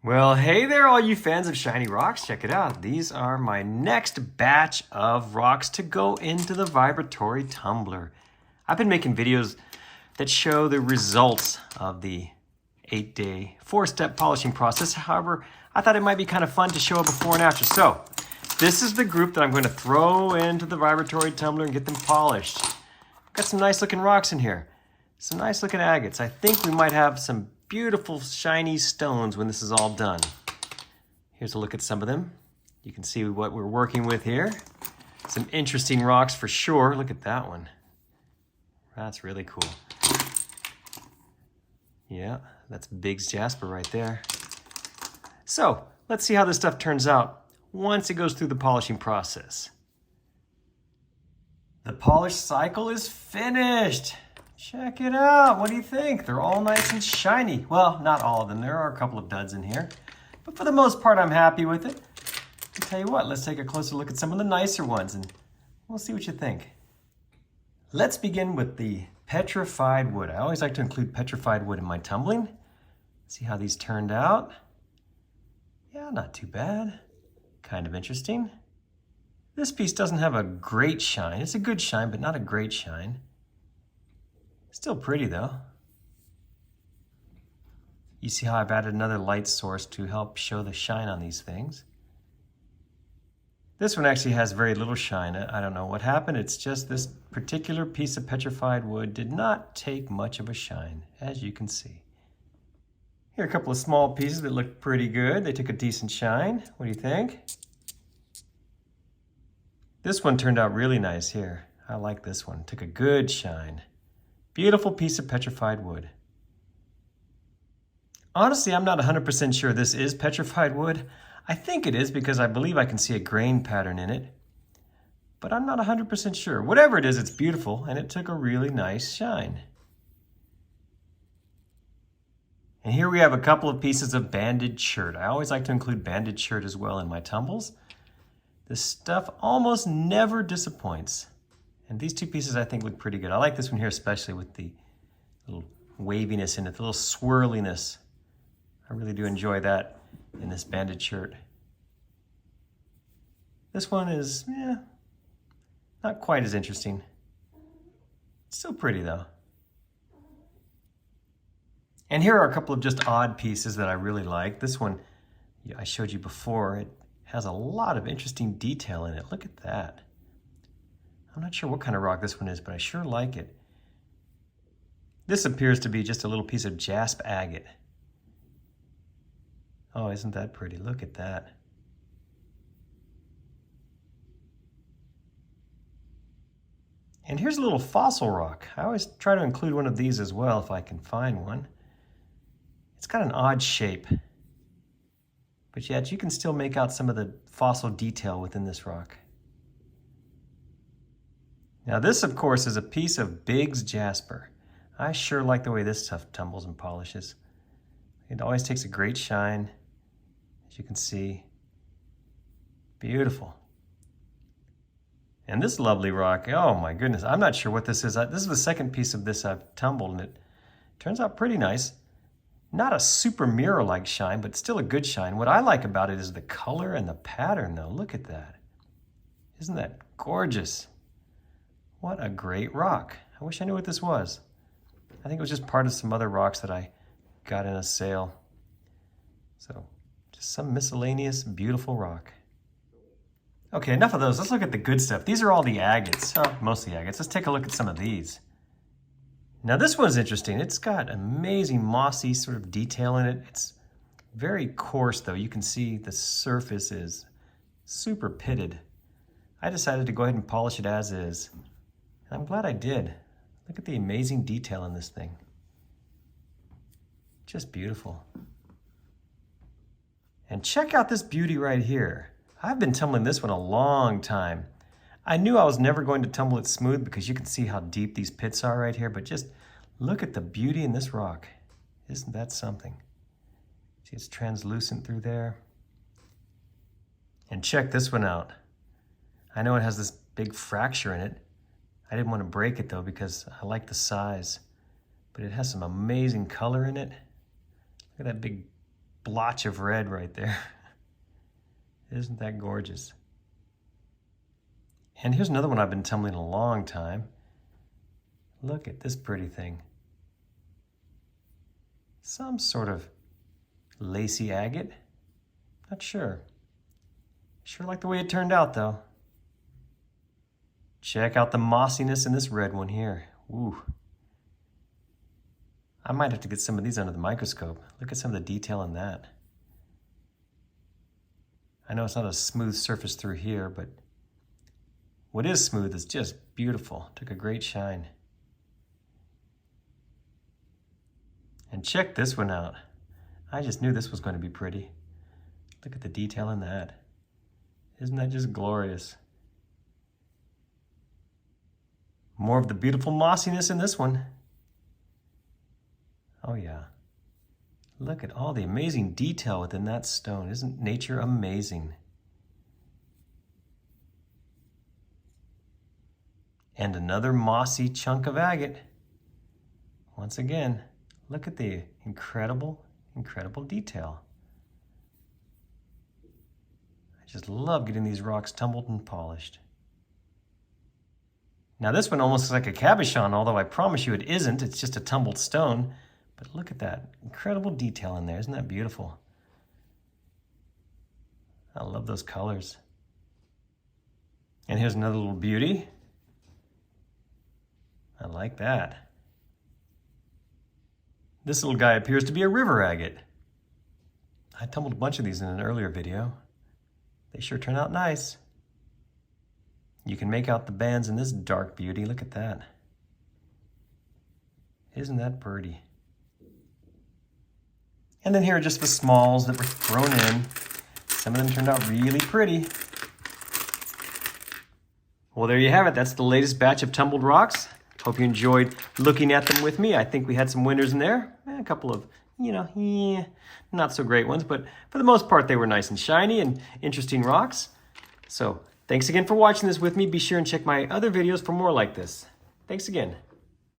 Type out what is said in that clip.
Well, hey there, all you fans of shiny rocks. Check it out. These are my next batch of rocks to go into the vibratory tumbler. I've been making videos that show the results of the 8-day, 4-step polishing process. However, I thought it might be kind of fun to show a before and after. So, this is the group that I'm going to throw into the vibratory tumbler and get them polished. Got some nice looking rocks in here. Some nice looking agates. I think we might have some beautiful shiny stones when this is all done. Here's a look at some of them. You can see what we're working with here. Some interesting rocks for sure. Look at that one. That's really cool. Yeah, that's Big's Jasper right there. So let's see how this stuff turns out once it goes through the polishing process. The polish cycle is finished. Check it out. What do you think? They're all nice and shiny. Well, not all of them. There are a couple of duds in here. But for the most part, I'm happy with it. I'll tell you what, let's take a closer look at some of the nicer ones and we'll see what you think. Let's begin with the petrified wood. I always like to include petrified wood in my tumbling. See how these turned out. Yeah, not too bad. Kind of interesting. This piece doesn't have a great shine. It's a good shine, but not a great shine. Still pretty though. You see how I've added another light source to help show the shine on these things. This one actually has very little shine. I don't know what happened. It's just this particular piece of petrified wood did not take much of a shine, as you can see. Here are a couple of small pieces that look pretty good. They took a decent shine. What do you think? This one turned out really nice here. I like this one. Took a good shine. Beautiful piece of petrified wood. Honestly, I'm not 100% sure this is petrified wood. I think it is because I believe I can see a grain pattern in it. But I'm not 100% sure. Whatever it is, it's beautiful and it took a really nice shine. And here we have a couple of pieces of banded shirt. I always like to include banded shirt as well in my tumbles. This stuff almost never disappoints. And these two pieces I think look pretty good. I like this one here especially with the little waviness in it, the little swirliness. I really do enjoy that in this banded shirt. This one is, not quite as interesting. Still pretty though. And here are a couple of just odd pieces that I really like. This one I showed you before. It has a lot of interesting detail in it. Look at that. I'm not sure what kind of rock this one is, but I sure like it. This appears to be just a little piece of jasp agate. Oh, isn't that pretty? Look at that. And here's a little fossil rock. I always try to include one of these as well if I can find one. It's got an odd shape, but yet you can still make out some of the fossil detail within this rock. Now this, of course, is a piece of Big's Jasper. I sure like the way this stuff tumbles and polishes. It always takes a great shine, as you can see. Beautiful. And this lovely rock, oh my goodness, I'm not sure what this is. This is the second piece of this I've tumbled, and it turns out pretty nice. Not a super mirror-like shine, but still a good shine. What I like about it is the color and the pattern, though. Look at that. Isn't that gorgeous? What a great rock. I wish I knew what this was. I think it was just part of some other rocks that I got in a sale. So, just some miscellaneous, beautiful rock. Okay, enough of those. Let's look at the good stuff. These are all the agates, mostly agates. Let's take a look at some of these. Now this one's interesting. It's got amazing mossy sort of detail in it. It's very coarse though. You can see the surface is super pitted. I decided to go ahead and polish it as is. And I'm glad I did. Look at the amazing detail in this thing. Just beautiful. And check out this beauty right here. I've been tumbling this one a long time. I knew I was never going to tumble it smooth because you can see how deep these pits are right here, but just look at the beauty in this rock. Isn't that something? See, it's translucent through there. And check this one out. I know it has this big fracture in it. I didn't want to break it though because I like the size, but it has some amazing color in it. Look at that big blotch of red right there. Isn't that gorgeous? And here's another one I've been tumbling a long time. Look at this pretty thing. Some sort of lacy agate. Not sure. Sure like the way it turned out though. Check out the mossiness in this red one here. Ooh. I might have to get some of these under the microscope. Look at some of the detail in that. I know it's not a smooth surface through here, but what is smooth is just beautiful. Took a great shine. And check this one out. I just knew this was going to be pretty. Look at the detail in that. Isn't that just glorious? More of the beautiful mossiness in this one. Oh yeah. Look at all the amazing detail within that stone. Isn't nature amazing? And another mossy chunk of agate. Once again, look at the incredible, incredible detail. I just love getting these rocks tumbled and polished. Now this one almost looks like a cabochon, although I promise you it isn't. It's just a tumbled stone. But look at that incredible detail in there. Isn't that beautiful? I love those colors. And here's another little beauty. I like that. This little guy appears to be a river agate. I tumbled a bunch of these in an earlier video. They sure turn out nice. You can make out the bands in this dark beauty. Look at that. Isn't that pretty? And then here are just the smalls that were thrown in. Some of them turned out really pretty. Well, there you have it. That's the latest batch of tumbled rocks. Hope you enjoyed looking at them with me. I think we had some winners in there. A couple of, not so great ones, but for the most part, they were nice and shiny and interesting rocks. So thanks again for watching this with me. Be sure and check my other videos for more like this. Thanks again.